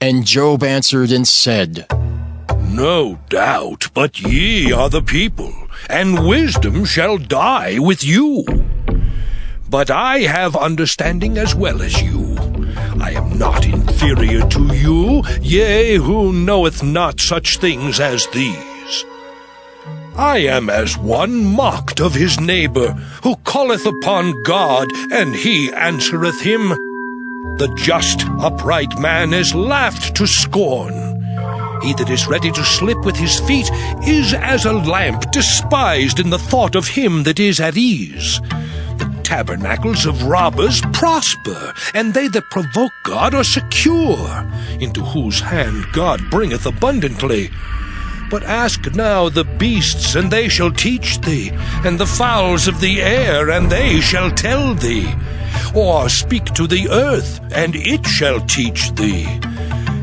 And Job answered and said, No doubt, but ye are the people, and wisdom shall die with you. But I have understanding as well as you. I am not inferior to you, yea, who knoweth not such things as these. I am as one mocked of his neighbor, who calleth upon God, and he answereth him. The just, upright man is laughed to scorn. He that is ready to slip with his feet is as a lamp despised in the thought of him that is at ease. The tabernacles of robbers prosper, and they that provoke God are secure, into whose hand God bringeth abundantly. But ask now the beasts, and they shall teach thee, and the fowls of the air, and they shall tell thee. Or speak to the earth, and it shall teach thee.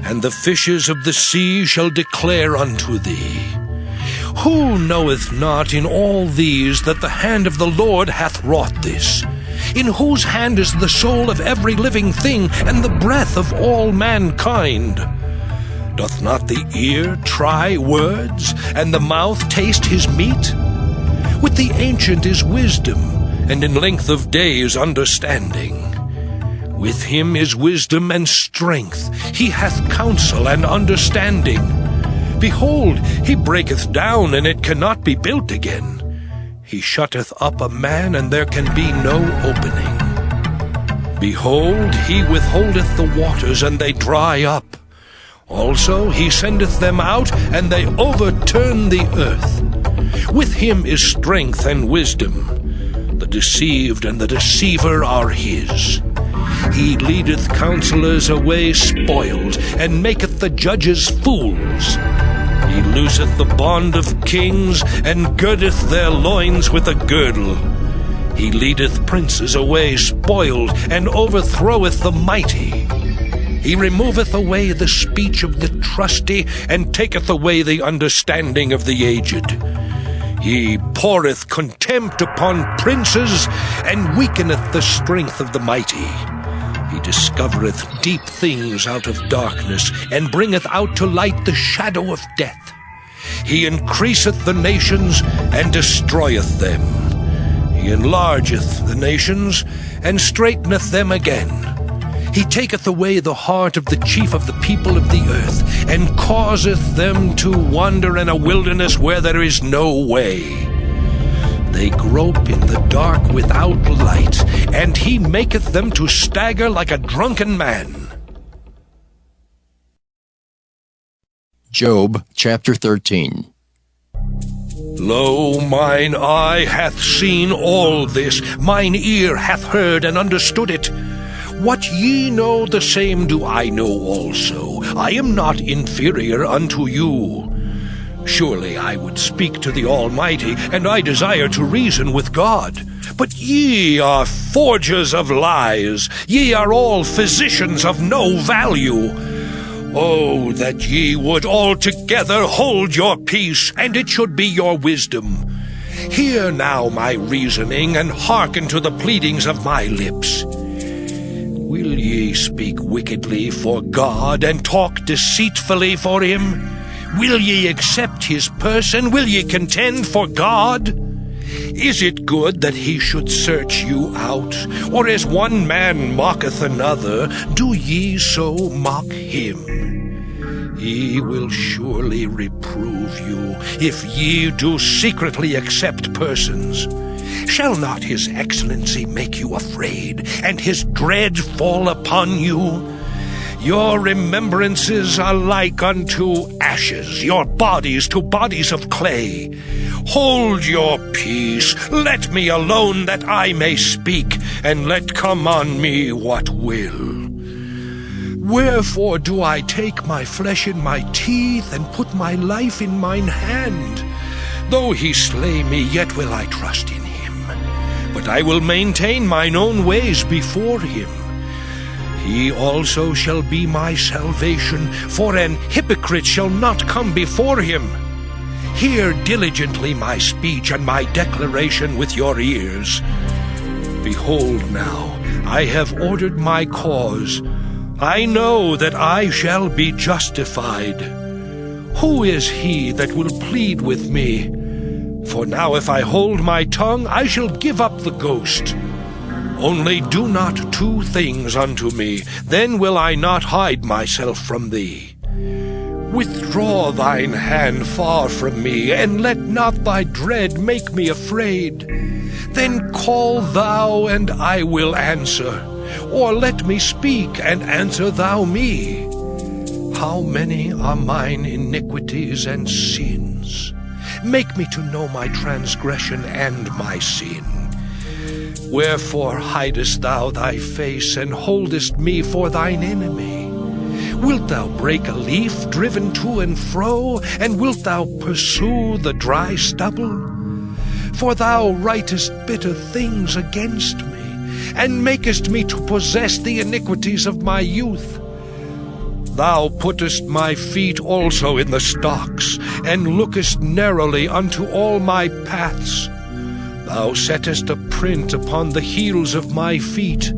And the fishes of the sea shall declare unto thee. Who knoweth not in all these that the hand of the Lord hath wrought this? In whose hand is the soul of every living thing, and the breath of all mankind? Doth not the ear try words, and the mouth taste his meat? With the ancient is wisdom, and in length of days understanding. With him is wisdom and strength, he hath counsel and understanding. Behold, he breaketh down, and it cannot be built again. He shutteth up a man, and there can be no opening. Behold, he withholdeth the waters, and they dry up. Also he sendeth them out, and they overturn the earth. With him is strength and wisdom. The deceived and the deceiver are his. He leadeth counselors away spoiled, and maketh the judges fools. He looseth the bond of kings, and girdeth their loins with a girdle. He leadeth princes away spoiled, and overthroweth the mighty. He removeth away the speech of the trusty, and taketh away the understanding of the aged. He poureth contempt upon princes, and weakeneth the strength of the mighty. He discovereth deep things out of darkness, and bringeth out to light the shadow of death. He increaseth the nations, and destroyeth them. He enlargeth the nations, and straiteneth them again. He taketh away the heart of the chief of the people of the earth, and causeth them to wander in a wilderness where there is no way. They grope in the dark without light, and he maketh them to stagger like a drunken man. Job chapter 13. Lo, mine eye hath seen all this, mine ear hath heard and understood it. What ye know, the same do I know also. I am not inferior unto you. Surely I would speak to the Almighty, and I desire to reason with God. But ye are forgers of lies, ye are all physicians of no value. Oh, that ye would altogether hold your peace, and it should be your wisdom. Hear now my reasoning, and hearken to the pleadings of my lips. Will ye speak wickedly for God, and talk deceitfully for him? Will ye accept his person? Will ye contend for God? Is it good that he should search you out? Or as one man mocketh another, do ye so mock him? He will surely reprove you, if ye do secretly accept persons. Shall not his excellency make you afraid, and his dread fall upon you? Your remembrances are like unto ashes, your bodies to bodies of clay. Hold your peace, let me alone that I may speak, and let come on me what will. Wherefore do I take my flesh in my teeth, and put my life in mine hand? Though he slay me, yet will I trust in him. But I will maintain mine own ways before him. He also shall be my salvation, for an hypocrite shall not come before him. Hear diligently my speech and my declaration with your ears. Behold now, I have ordered my cause. I know that I shall be justified. Who is he that will plead with me? For now if I hold my tongue, I shall give up the ghost. Only do not two things unto me, then will I not hide myself from thee. Withdraw thine hand far from me, and let not thy dread make me afraid. Then call thou, and I will answer, or let me speak, and answer thou me. How many are mine iniquities and sins? Make me to know my transgression and my sin. Wherefore hidest thou thy face, and holdest me for thine enemy? Wilt thou break a leaf driven to and fro, and wilt thou pursue the dry stubble? For thou writest bitter things against me, and makest me to possess the iniquities of my youth. Thou puttest my feet also in the stocks, and lookest narrowly unto all my paths. Thou settest a print upon the heels of my feet,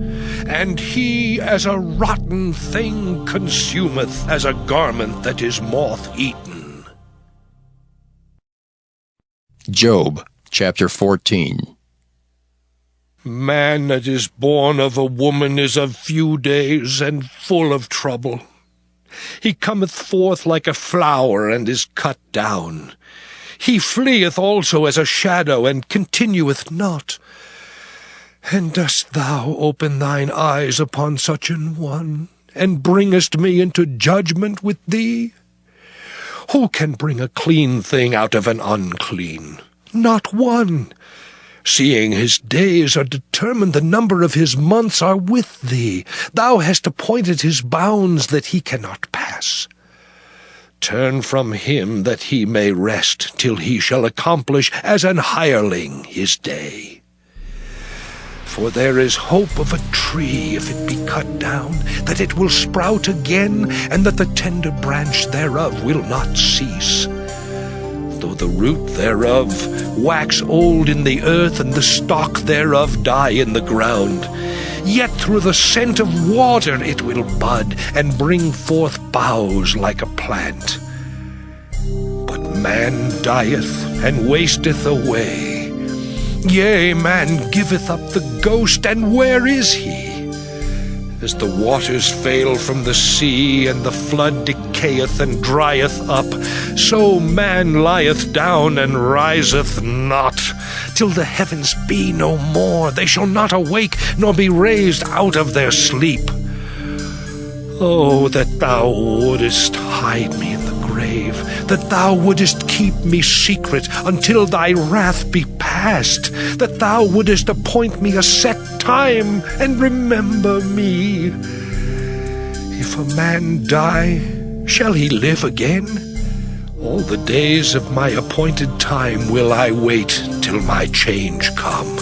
and he as a rotten thing consumeth, as a garment that is moth-eaten. Job chapter 14. Man that is born of a woman is of few days, and full of trouble. He cometh forth like a flower, and is cut down. He fleeth also as a shadow, and continueth not. And dost thou open thine eyes upon such an one, and bringest me into judgment with thee? Who can bring a clean thing out of an unclean? Not one. Seeing his days are determined, the number of his months are with thee. Thou hast appointed his bounds that he cannot pass. Turn from him that he may rest, till he shall accomplish as an hireling his day. For there is hope of a tree, if it be cut down, that it will sprout again, and that the tender branch thereof will not cease. Though the root thereof wax old in the earth, and the stalk thereof die in the ground, yet through the scent of water it will bud, and bring forth boughs like a plant. But man dieth, and wasteth away. Yea, man giveth up the ghost, and where is he? As the waters fail from the sea, and the flood decayeth and drieth up, so man lieth down and riseth not, till the heavens be no more. They shall not awake, nor be raised out of their sleep. Oh, that thou wouldest hide me in the grave, that thou wouldest keep me secret until thy wrath be past, that thou wouldest appoint me a set time, and remember me. If a man die, shall he live again? All the days of my appointed time will I wait till my change come.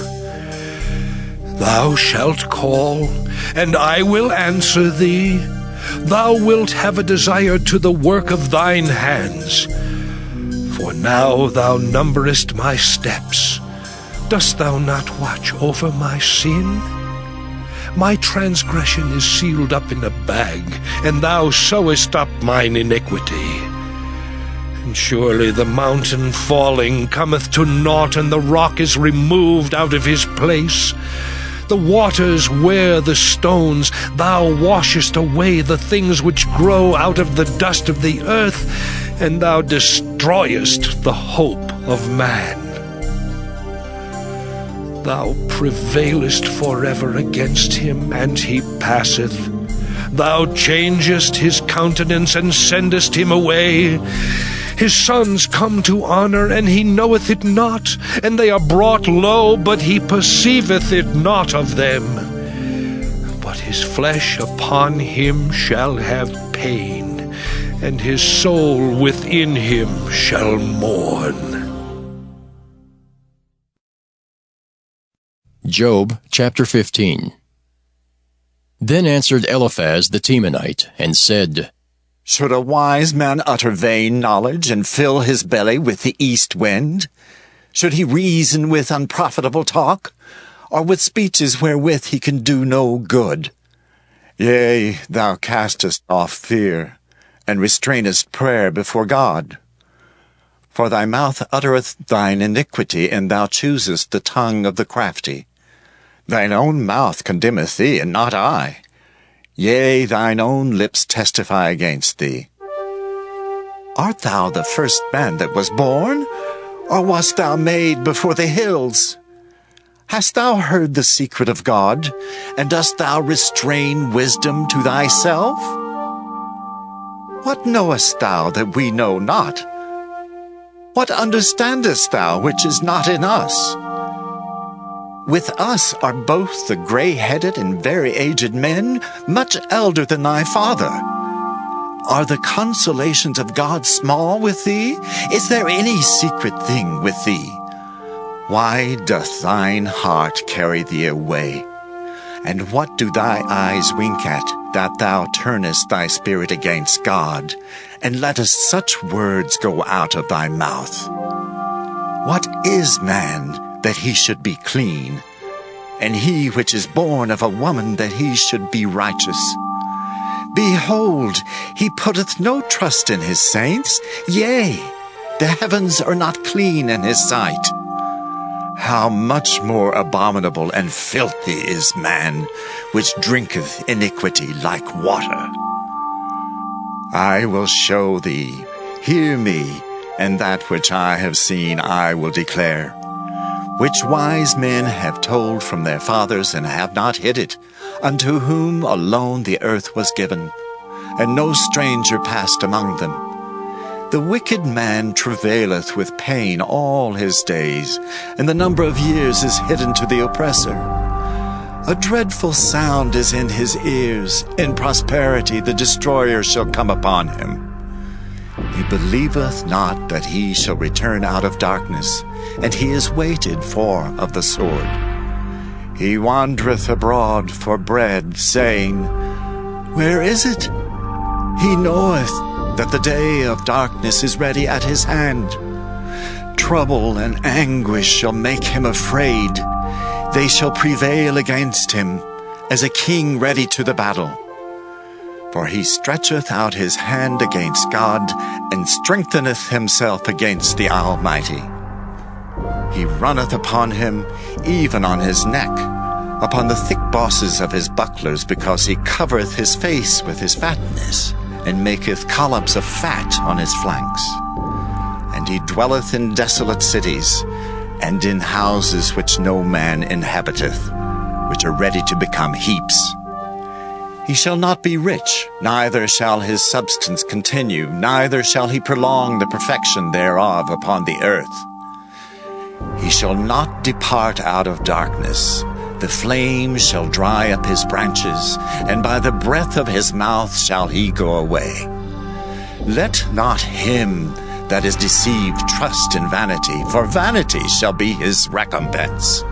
Thou shalt call, and I will answer thee. Thou wilt have a desire to the work of thine hands. For now thou numberest my steps. Dost thou not watch over my sin? My transgression is sealed up in a bag, and thou sewest up mine iniquity. And surely the mountain falling cometh to naught, and the rock is removed out of his place. The waters wear the stones. Thou washest away the things which grow out of the dust of the earth, and thou destroyest the hope of man. Thou prevailest forever against him, and he passeth. Thou changest his countenance, and sendest him away. His sons come to honor, and he knoweth it not, and they are brought low, but he perceiveth it not of them. But his flesh upon him shall have pain, and his soul within him shall mourn. Job chapter 15. Then answered Eliphaz the Temanite, and said, Should a wise man utter vain knowledge, and fill his belly with the east wind? Should he reason with unprofitable talk, or with speeches wherewith he can do no good? Yea, thou castest off fear, and restrainest prayer before God. For thy mouth uttereth thine iniquity, and thou choosest the tongue of the crafty. Thine own mouth condemneth thee, and not I. Yea, thine own lips testify against thee. Art thou the first man that was born, or wast thou made before the hills? Hast thou heard the secret of God, and dost thou restrain wisdom to thyself? What knowest thou that we know not? What understandest thou which is not in us? With us are both the gray-headed and very aged men, much elder than thy father. Are the consolations of God small with thee? Is there any secret thing with thee? Why doth thine heart carry thee away? And what do thy eyes wink at, that thou turnest thy spirit against God, and lettest such words go out of thy mouth? What is man, that he should be clean, and he which is born of a woman, that he should be righteous? Behold, he putteth no trust in his saints, yea, the heavens are not clean in his sight. How much more abominable and filthy is man, which drinketh iniquity like water. I will show thee, hear me, and that which I have seen I will declare, which wise men have told from their fathers, and have not hid it, unto whom alone the earth was given, and no stranger passed among them. The wicked man travaileth with pain all his days, and the number of years is hidden to the oppressor. A dreadful sound is in his ears. In prosperity the destroyer shall come upon him. He believeth not that he shall return out of darkness, and he is waited for of the sword. He wandereth abroad for bread, saying, Where is it? He knoweth that the day of darkness is ready at his hand. Trouble and anguish shall make him afraid. They shall prevail against him, as a king ready to the battle. For he stretcheth out his hand against God, and strengtheneth himself against the Almighty. He runneth upon him, even on his neck, upon the thick bosses of his bucklers, because he covereth his face with his fatness, and maketh collops of fat on his flanks. And he dwelleth in desolate cities, and in houses which no man inhabiteth, which are ready to become heaps. He shall not be rich, neither shall his substance continue, neither shall he prolong the perfection thereof upon the earth. He shall not depart out of darkness. The flame shall dry up his branches, and by the breath of his mouth shall he go away. Let not him that is deceived trust in vanity, for vanity shall be his recompense.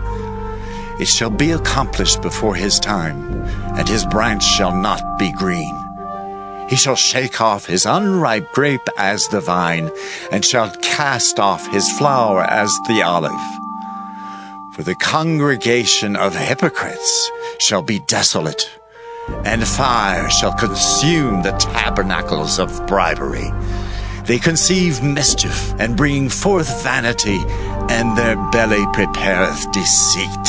It shall be accomplished before his time, and his branch shall not be green. He shall shake off his unripe grape as the vine, and shall cast off his flower as the olive. For the congregation of hypocrites shall be desolate, and fire shall consume the tabernacles of bribery. They conceive mischief, and bring forth vanity, and their belly prepareth deceit.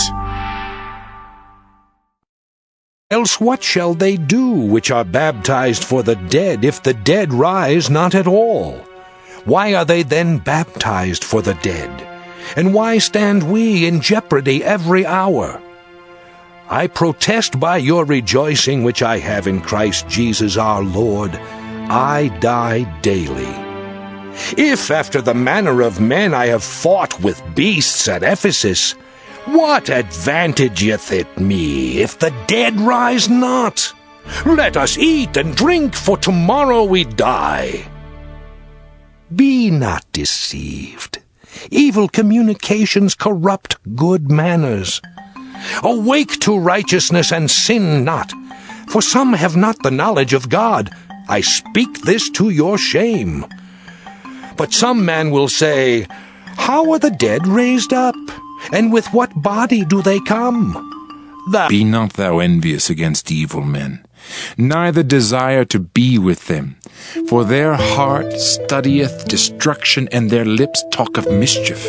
Else what shall they do which are baptized for the dead, if the dead rise not at all? Why are they then baptized for the dead? And why stand we in jeopardy every hour? I protest by your rejoicing which I have in Christ Jesus our Lord, I die daily. If after the manner of men I have fought with beasts at Ephesus, what advantageth it me if the dead rise not? Let us eat and drink, for tomorrow we die. Be not deceived. Evil communications corrupt good manners. Awake to righteousness and sin not, for some have not the knowledge of God. I speak this to your shame. But some man will say, How are the dead raised up? And with what body do they come? Be not thou envious against evil men, neither desire to be with them. For their heart studieth destruction, and their lips talk of mischief.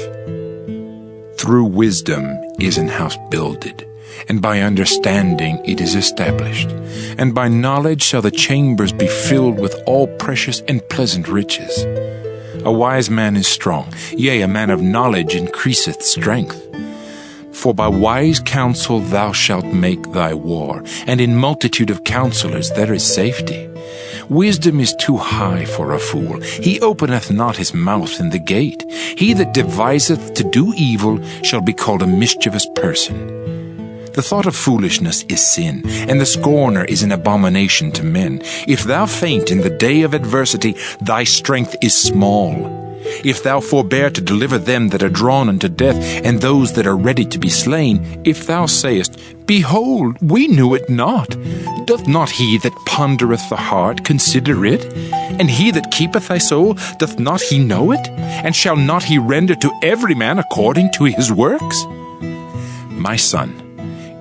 Through wisdom is an house builded, and by understanding it is established. And by knowledge shall the chambers be filled with all precious and pleasant riches. A wise man is strong, yea, a man of knowledge increaseth strength. For by wise counsel thou shalt make thy war, and in multitude of counselors there is safety. Wisdom is too high for a fool. He openeth not his mouth in the gate. He that deviseth to do evil shall be called a mischievous person. The thought of foolishness is sin, and the scorner is an abomination to men. If thou faint in the day of adversity, thy strength is small. If thou forbear to deliver them that are drawn unto death, and those that are ready to be slain, if thou sayest, Behold, we knew it not, doth not he that pondereth the heart consider it? And he that keepeth thy soul, doth not he know it? And shall not he render to every man according to his works? My son,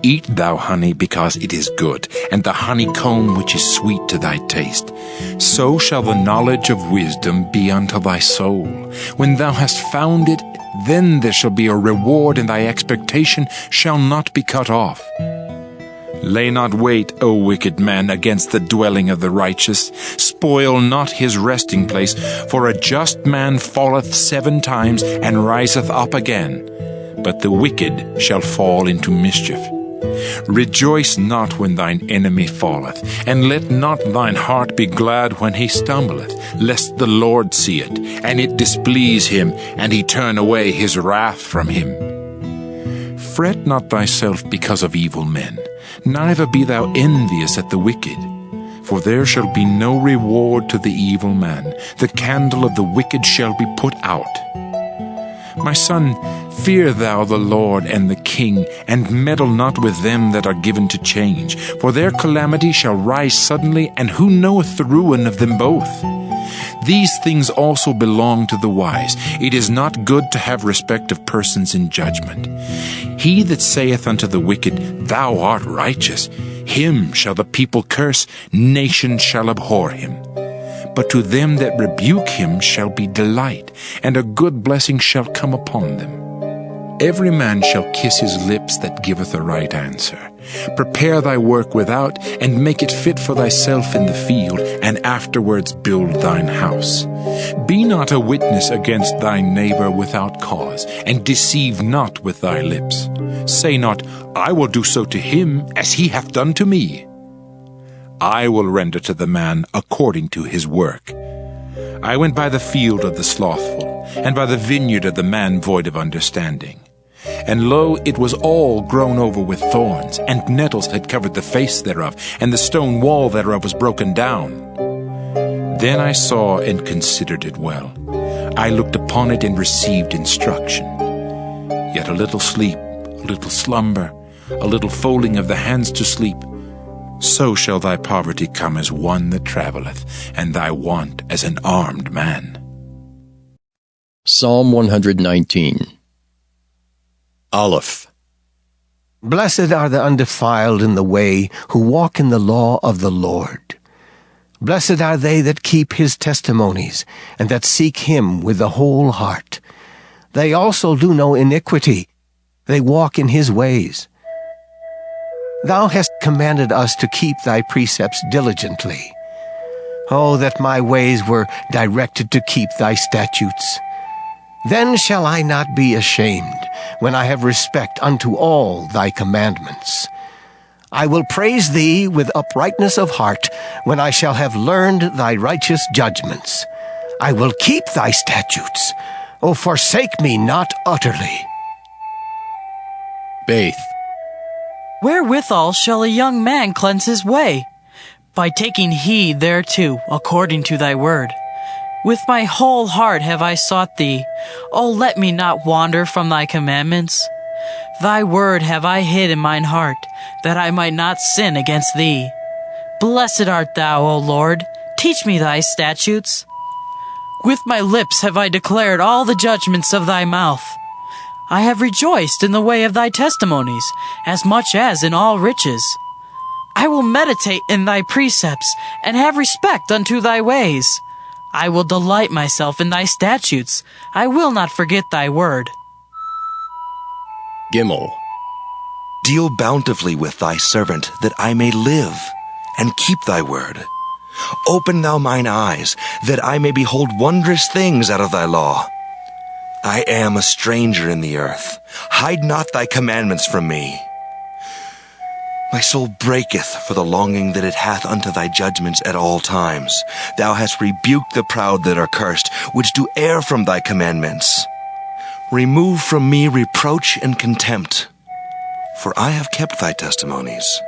eat thou honey because it is good, and the honeycomb which is sweet to thy taste. So shall the knowledge of wisdom be unto thy soul. When thou hast found it, then there shall be a reward, and thy expectation shall not be cut off. Lay not wait, O wicked man, against the dwelling of the righteous. Spoil not his resting place, for a just man falleth 7 times, and riseth up again. But the wicked shall fall into mischief. Rejoice not when thine enemy falleth, and let not thine heart be glad when he stumbleth, lest the Lord see it, and it displease him, and he turn away his wrath from him. Fret not thyself because of evil men, neither be thou envious at the wicked. For there shall be no reward to the evil man. The candle of the wicked shall be put out. My son, fear thou the Lord and the king, and meddle not with them that are given to change. For their calamity shall rise suddenly, and who knoweth the ruin of them both? These things also belong to the wise. It is not good to have respect of persons in judgment. He that saith unto the wicked, Thou art righteous, him shall the people curse, nations shall abhor him. But to them that rebuke him shall be delight, and a good blessing shall come upon them. Every man shall kiss his lips that giveth a right answer. Prepare thy work without, and make it fit for thyself in the field, and afterwards build thine house. Be not a witness against thy neighbor without cause, and deceive not with thy lips. Say not, I will do so to him as he hath done to me. I will render to the man according to his work. I went by the field of the slothful, and by the vineyard of the man void of understanding. And lo, it was all grown over with thorns, and nettles had covered the face thereof, and the stone wall thereof was broken down. Then I saw and considered it well. I looked upon it and received instruction. Yet a little sleep, a little slumber, a little folding of the hands to sleep, so shall thy poverty come as one that travelleth, and thy want as an armed man. Psalm 119. Aleph. Blessed are the undefiled in the way, who walk in the law of the Lord. Blessed are they that keep his testimonies, and that seek him with the whole heart. They also do no iniquity, they walk in his ways. Thou hast commanded us to keep thy precepts diligently. Oh, that my ways were directed to keep thy statutes. Then shall I not be ashamed, when I have respect unto all thy commandments. I will praise thee with uprightness of heart, when I shall have learned thy righteous judgments. I will keep thy statutes. O forsake me not utterly. Baith. Wherewithal shall a young man cleanse his way? By taking heed thereto, according to thy word. With my whole heart have I sought thee. O let me not wander from thy commandments. Thy word have I hid in mine heart, that I might not sin against thee. Blessed art thou, O Lord. Teach me thy statutes. With my lips have I declared all the judgments of thy mouth. I have rejoiced in the way of thy testimonies, as much as in all riches. I will meditate in thy precepts, and have respect unto thy ways. I will delight myself in thy statutes. I will not forget thy word. Gimel. Deal bountifully with thy servant, that I may live, and keep thy word. Open thou mine eyes, that I may behold wondrous things out of thy law. I am a stranger in the earth. Hide not thy commandments from me. My soul breaketh for the longing that it hath unto thy judgments at all times. Thou hast rebuked the proud that are cursed, which do err from thy commandments. Remove from me reproach and contempt, for I have kept thy testimonies.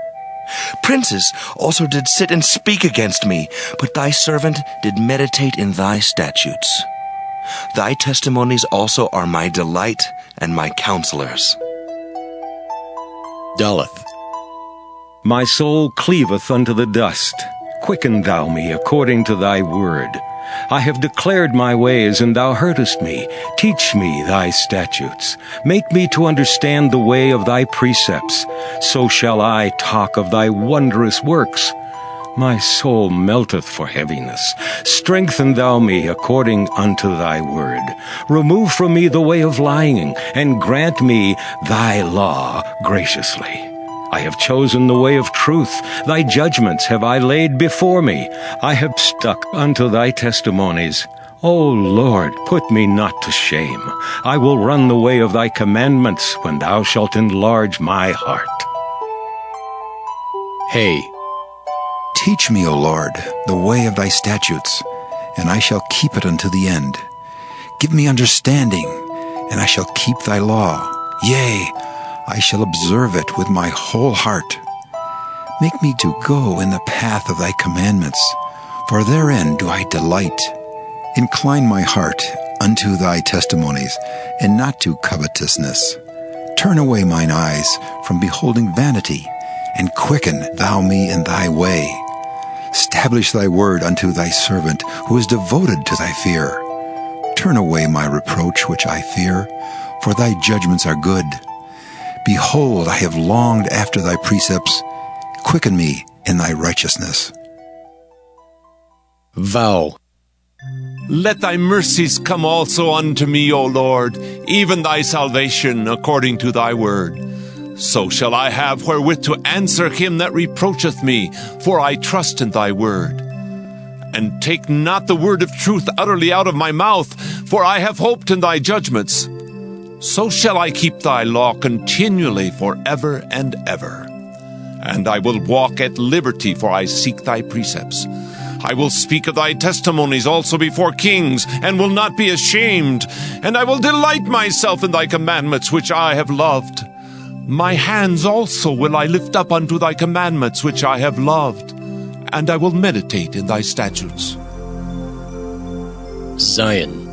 Princes also did sit and speak against me, but thy servant did meditate in thy statutes. Thy testimonies also are my delight and my counselors. Daleth. My soul cleaveth unto the dust. Quicken thou me according to thy word. I have declared my ways, and thou heardest me. Teach me thy statutes. Make me to understand the way of thy precepts. So shall I talk of thy wondrous works. My soul melteth for heaviness. Strengthen thou me according unto thy word. Remove from me the way of lying, and grant me thy law graciously. I have chosen the way of truth. Thy judgments have I laid before me. I have stuck unto thy testimonies. O Lord, put me not to shame. I will run the way of thy commandments when thou shalt enlarge my heart. Hay. Teach me, O Lord, the way of thy statutes, and I shall keep it unto the end. Give me understanding, and I shall keep thy law. Yea, I shall observe it with my whole heart. Make me to go in the path of thy commandments, for therein do I delight. Incline my heart unto thy testimonies, and not to covetousness. Turn away mine eyes from beholding vanity, and quicken thou me in thy way. Establish thy word unto thy servant, who is devoted to thy fear. Turn away my reproach which I fear, for thy judgments are good. Behold, I have longed after thy precepts. Quicken me in thy righteousness. Vow. Let thy mercies come also unto me, O Lord, even thy salvation according to thy word. So shall I have wherewith to answer him that reproacheth me, for I trust in thy word. And take not the word of truth utterly out of my mouth, for I have hoped in thy judgments. So shall I keep thy law continually forever and ever. And I will walk at liberty, for I seek thy precepts. I will speak of thy testimonies also before kings, and will not be ashamed. And I will delight myself in thy commandments, which I have loved. My hands also will I lift up unto thy commandments, which I have loved. And I will meditate in thy statutes. Zion.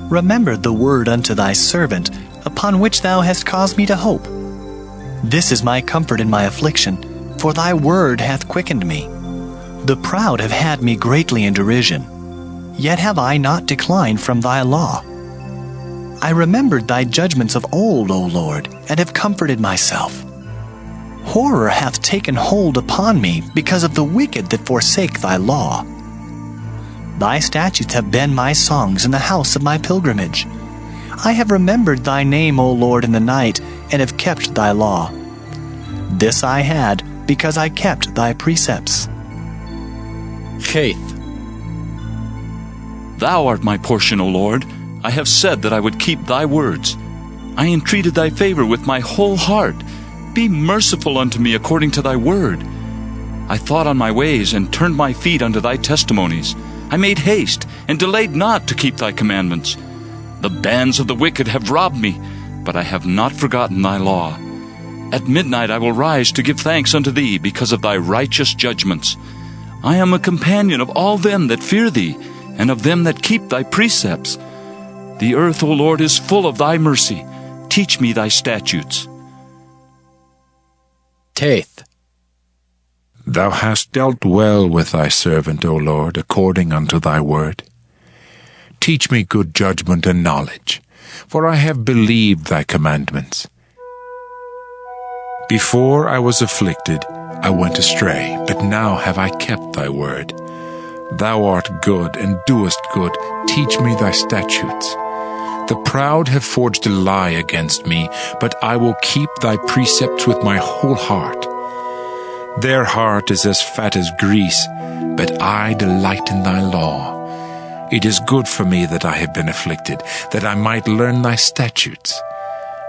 Remember the word unto thy servant, upon which thou hast caused me to hope. This is my comfort in my affliction, for thy word hath quickened me. The proud have had me greatly in derision, yet have I not declined from thy law. I remembered thy judgments of old, O Lord, and have comforted myself. Horror hath taken hold upon me because of the wicked that forsake thy law. Thy statutes have been my songs in the house of my pilgrimage. I have remembered thy name, O Lord, in the night, and have kept thy law. This I had, because I kept thy precepts. Cheth. Thou art my portion, O Lord. I have said that I would keep thy words. I entreated thy favor with my whole heart. Be merciful unto me according to thy word. I thought on my ways, and turned my feet unto thy testimonies. I made haste, and delayed not to keep thy commandments. The bands of the wicked have robbed me, but I have not forgotten thy law. At midnight I will rise to give thanks unto thee because of thy righteous judgments. I am a companion of all them that fear thee, and of them that keep thy precepts. The earth, O Lord, is full of thy mercy. Teach me thy statutes. Teth. Thou hast dealt well with thy servant, O Lord, according unto thy word. Teach me good judgment and knowledge, for I have believed thy commandments. Before I was afflicted, I went astray, but now have I kept thy word. Thou art good, and doest good. Teach me thy statutes. The proud have forged a lie against me, but I will keep thy precepts with my whole heart. Their heart is as fat as grease, but I delight in thy law. It is good for me that I have been afflicted, that I might learn thy statutes.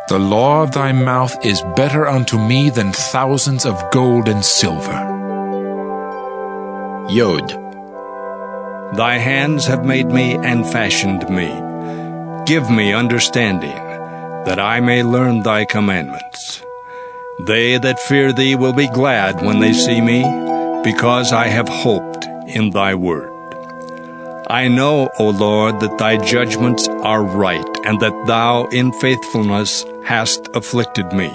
The law of thy mouth is better unto me than thousands of gold and silver. Yod. Thy hands have made me and fashioned me. Give me understanding, that I may learn thy commandments. They that fear thee will be glad when they see me, because I have hoped in thy word. I know, O Lord, that thy judgments are right, and that thou in faithfulness hast afflicted me.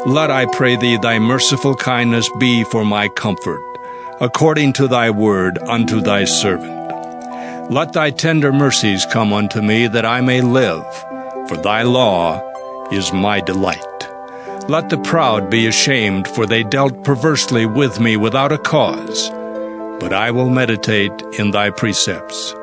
Let, I pray thee, thy merciful kindness be for my comfort, according to thy word unto thy servant. Let thy tender mercies come unto me, that I may live, for thy law is my delight. Let the proud be ashamed, for they dealt perversely with me without a cause. But I will meditate in thy precepts.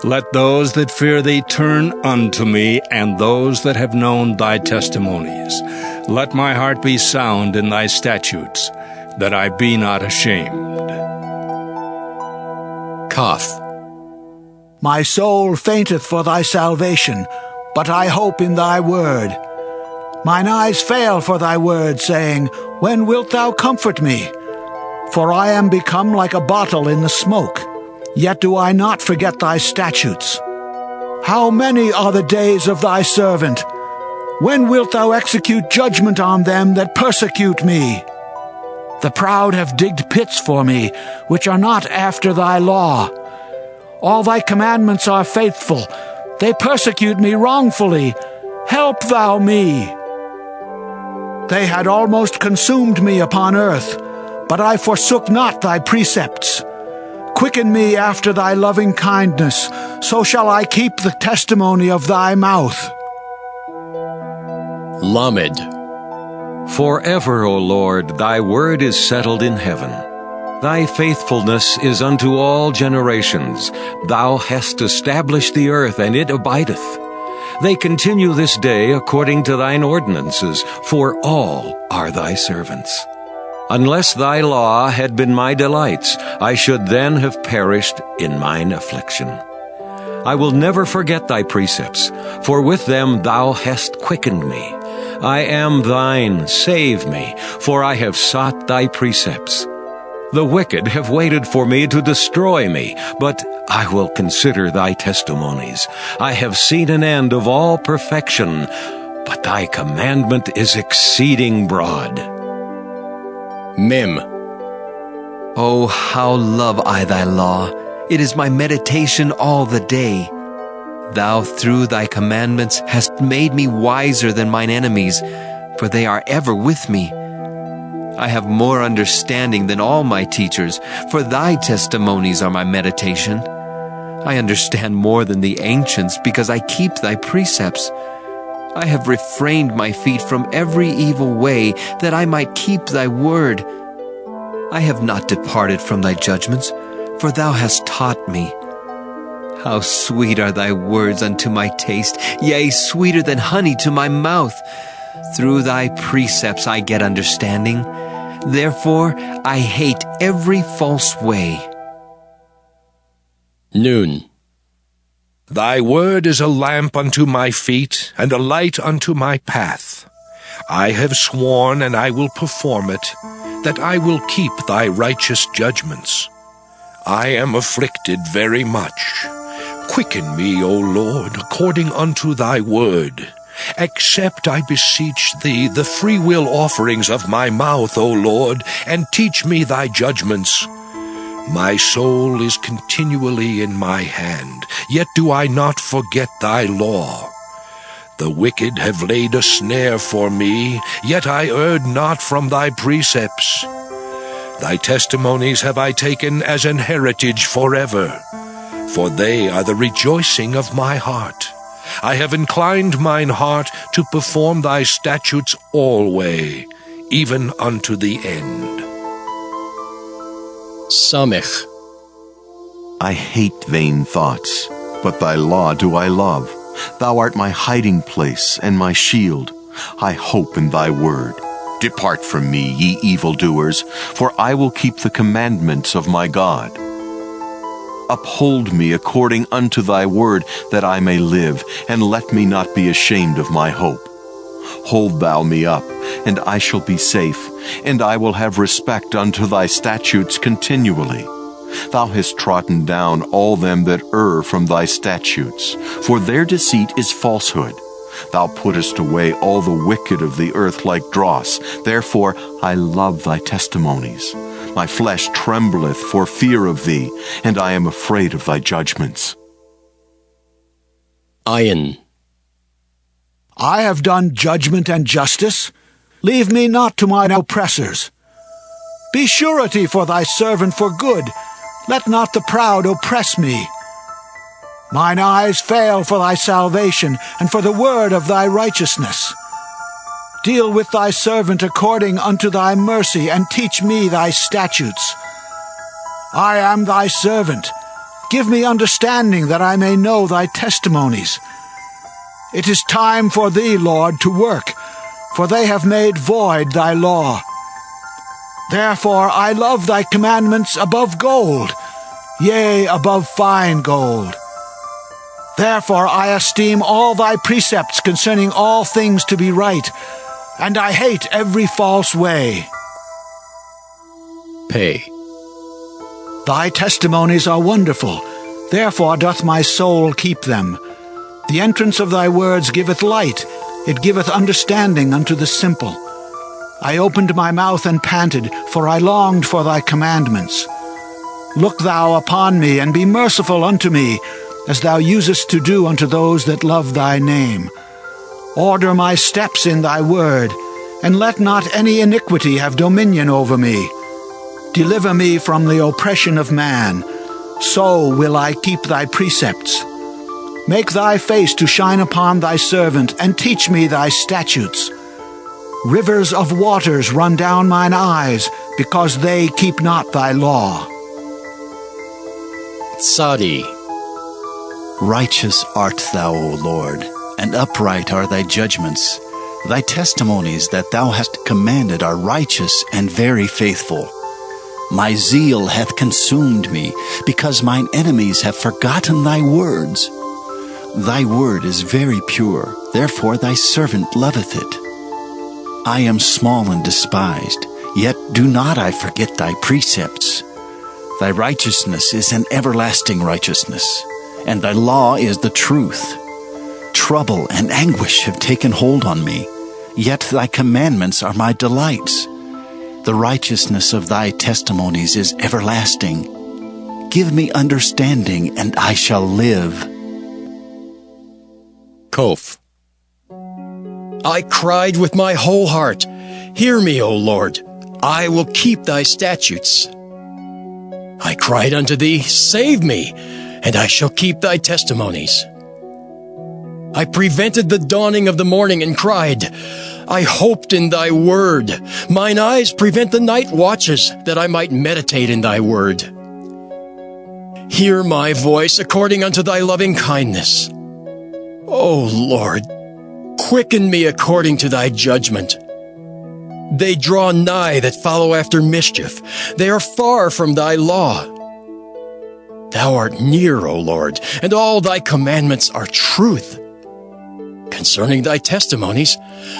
Let those that fear thee turn unto me, and those that have known thy testimonies. Let my heart be sound in thy statutes, that I be not ashamed. Kaf. My soul fainteth for thy salvation, but I hope in thy word. Mine eyes fail for thy word, saying, When wilt thou comfort me? For I am become like a bottle in the smoke, yet do I not forget thy statutes. How many are the days of thy servant? When wilt thou execute judgment on them that persecute me? The proud have digged pits for me, which are not after thy law. All thy commandments are faithful. They persecute me wrongfully. Help thou me. They had almost consumed me upon earth, but I forsook not thy precepts. Quicken me after thy loving kindness, so shall I keep the testimony of thy mouth. Lamed. Forever, O Lord, thy word is settled in heaven. Thy faithfulness is unto all generations. Thou hast established the earth, and it abideth. They continue this day according to thine ordinances, for all are thy servants. Unless thy law had been my delights, I should then have perished in mine affliction. I will never forget thy precepts, for with them thou hast quickened me. I am thine, save me, for I have sought thy precepts. The wicked have waited for me to destroy me, but I will consider thy testimonies. I have seen an end of all perfection, but thy commandment is exceeding broad. Mem. Oh, how love I thy law! It is my meditation all the day. Thou through thy commandments hast made me wiser than mine enemies, for they are ever with me. I have more understanding than all my teachers, for thy testimonies are my meditation. I understand more than the ancients, because I keep thy precepts. I have refrained my feet from every evil way, that I might keep thy word. I have not departed from thy judgments, for thou hast taught me. How sweet are thy words unto my taste, yea, sweeter than honey to my mouth. Through thy precepts I get understanding. Therefore I hate every false way. Noon. Thy word is a lamp unto my feet, and a light unto my path. I have sworn, and I will perform it, that I will keep thy righteous judgments. I am afflicted very much. Quicken me, O Lord, according unto thy word. Accept, I beseech thee, the freewill offerings of my mouth, O Lord, and teach me thy judgments. My soul is continually in my hand, yet do I not forget thy law. The wicked have laid a snare for me, yet I erred not from thy precepts. Thy testimonies have I taken as an heritage forever, for they are the rejoicing of my heart. I have inclined mine heart to perform thy statutes alway, even unto the end. Samech. I hate vain thoughts, but thy law do I love. Thou art my hiding place and my shield. I hope in thy word. Depart from me, ye evildoers, for I will keep the commandments of my God. Uphold me according unto thy word, that I may live, and let me not be ashamed of my hope. Hold thou me up, and I shall be safe, and I will have respect unto thy statutes continually. Thou hast trodden down all them that err from thy statutes, for their deceit is falsehood. Thou puttest away all the wicked of the earth like dross. Therefore I love thy testimonies. My flesh trembleth for fear of thee, and I am afraid of thy judgments. Ayin. I have done judgment and justice. Leave me not to mine oppressors. Be surety for thy servant for good. Let not the proud oppress me. Mine eyes fail for thy salvation, and for the word of thy righteousness. Deal with thy servant according unto thy mercy, and teach me thy statutes. I am thy servant. Give me understanding, that I may know thy testimonies. It is time for thee, Lord, to work, for they have made void thy law. Therefore I love thy commandments above gold, yea, above fine gold. Therefore I esteem all thy precepts concerning all things to be right, and I hate every false way. Pay. Thy testimonies are wonderful, therefore doth my soul keep them. The entrance of thy words giveth light, it giveth understanding unto the simple. I opened my mouth and panted, for I longed for thy commandments. Look thou upon me, and be merciful unto me, as thou usest to do unto those that love thy name. Order my steps in thy word, and let not any iniquity have dominion over me. Deliver me from the oppression of man, so will I keep thy precepts. Make thy face to shine upon thy servant, and teach me thy statutes. Rivers of waters run down mine eyes, because they keep not thy law. Sadi. Righteous art thou, O Lord, and upright are thy judgments. Thy testimonies that thou hast commanded are righteous and very faithful. My zeal hath consumed me, because mine enemies have forgotten thy words. Thy word is very pure, therefore thy servant loveth it. I am small and despised, yet do not I forget thy precepts. Thy righteousness is an everlasting righteousness, and thy law is the truth. Trouble and anguish have taken hold on me, yet thy commandments are my delights. The righteousness of thy testimonies is everlasting. Give me understanding, and I shall live. Koph. I cried with my whole heart, hear me, O Lord, I will keep thy statutes. I cried unto thee, save me, and I shall keep thy testimonies. I prevented the dawning of the morning and cried, I hoped in thy word. Mine eyes prevent the night watches, that I might meditate in thy word. Hear my voice according unto thy loving kindness. O Lord, quicken me according to thy judgment. They draw nigh that follow after mischief. They are far from thy law. Thou art near, O Lord, and all thy commandments are truth. Concerning thy testimonies,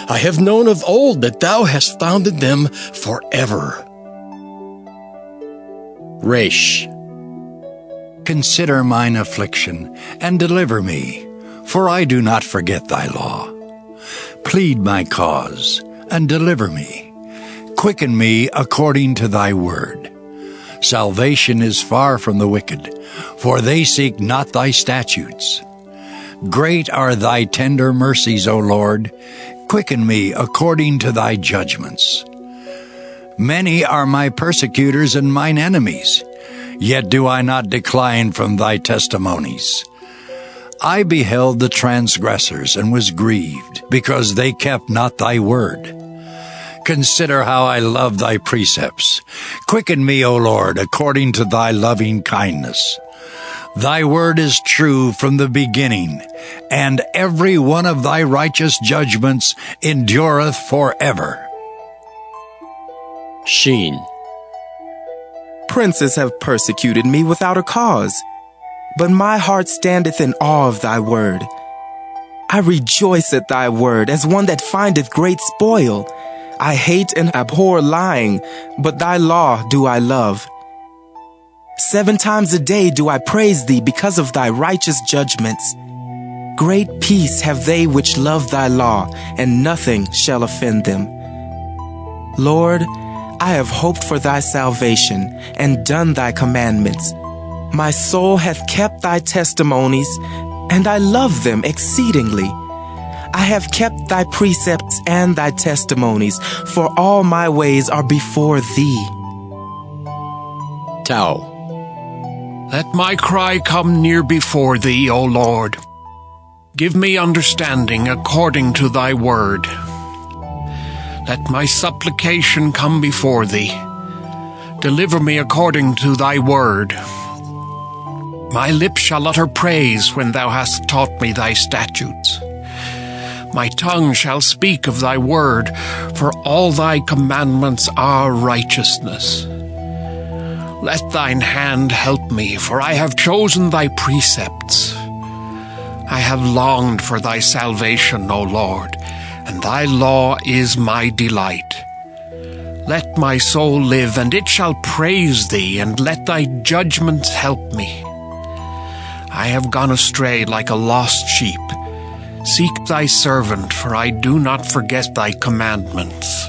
I have known of old that thou hast founded them forever. Resh. Consider mine affliction, and deliver me, for I do not forget thy law. Plead my cause, and deliver me. Quicken me according to thy word. Salvation is far from the wicked, for they seek not thy statutes. Great are thy tender mercies, O Lord. Quicken me according to thy judgments. Many are my persecutors and mine enemies, yet do I not decline from thy testimonies. I beheld the transgressors and was grieved, because they kept not thy word. Consider how I love thy precepts. Quicken me, O Lord, according to thy loving kindness. Thy word is true from the beginning, and every one of thy righteous judgments endureth forever. Sheen. Princes have persecuted me without a cause, but my heart standeth in awe of thy word. I rejoice at thy word as one that findeth great spoil. I hate and abhor lying, but thy law do I love. 7 times a day do I praise thee because of thy righteous judgments. Great peace have they which love thy law, and nothing shall offend them. Lord, I have hoped for thy salvation, and done thy commandments. My soul hath kept thy testimonies, and I love them exceedingly. I have kept thy precepts and thy testimonies, for all my ways are before thee. Tao. Let my cry come near before thee, O Lord. Give me understanding according to thy word. Let my supplication come before thee. Deliver me according to thy word. My lips shall utter praise when thou hast taught me thy statutes. My tongue shall speak of thy word, for all thy commandments are righteousness. Let thine hand help me, for I have chosen thy precepts. I have longed for thy salvation, O Lord, and thy law is my delight. Let my soul live, and it shall praise thee, and let thy judgments help me. I have gone astray like a lost sheep. Seek thy servant, for I do not forget thy commandments.